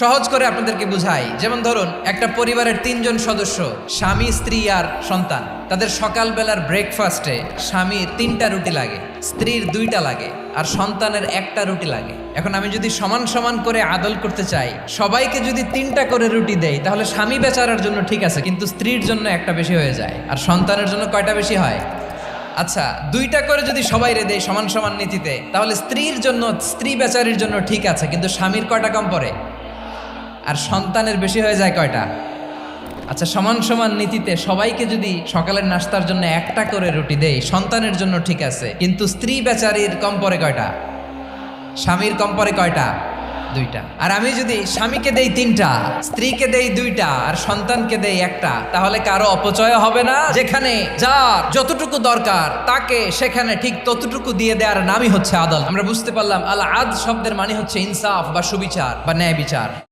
সহজ করে আপনাদেরকে বুঝাই। যেমন ধরুন, একটা পরিবারের ৩ জন সদস্য, স্বামী, স্ত্রী আর সন্তান। তাদের সকালবেলার ব্রেকফাস্টে স্বামীর ৩টা রুটি লাগে, স্ত্রীর 2টা লাগে, আর সন্তানের 1টা রুটি লাগে। এখন আমি যদি সমান সমান করে আদল করতে চাই, সবাইকে যদি 3টা করে রুটি দেই, তাহলে স্বামী বেচারার জন্য ঠিক আছে, কিন্তু স্ত্রীর জন্য 1টা বেশি হয়ে যায়। আর সন্তানের জন্য কয়টা বেশি হয়? আচ্ছা, 2টা করে যদি সবাই দেয় সমান সমান নীতিতে, তাহলে স্ত্রীর জন্য, স্ত্রী বেচারির জন্য ঠিক আছে, কিন্তু স্বামীর কয়টা কম পড়ে? আর সন্তানের বেশি হয়ে যায় কয়টা? আচ্ছা, সমান সমান নীতিতে সবাইকে যদি সকালের নাস্তার জন্য 1টা করে রুটি দেই, সন্তানের জন্য ঠিক আছে, কিন্তু স্ত্রী বেচারির কম পড়ে কয়টা? স্বামীর কম পড়ে কয়টা? 2টা। আর আমি যদি স্বামীকে দেই 3টা, স্ত্রীকে দেই 2টা, আর সন্তানকে দেই 1টা, তাহলে কারো অপচয় হবে না? যেখানে যার যতটুকু দরকার তাকে সেখানে ঠিক ততটুকু দিয়ে দেওয়ার নামই হচ্ছে আদল। আমরা বুঝতে পারলাম আল আদ শব্দের মানে হচ্ছে ইনসাফ বা সুবিচার বা ন্যায় বিচার।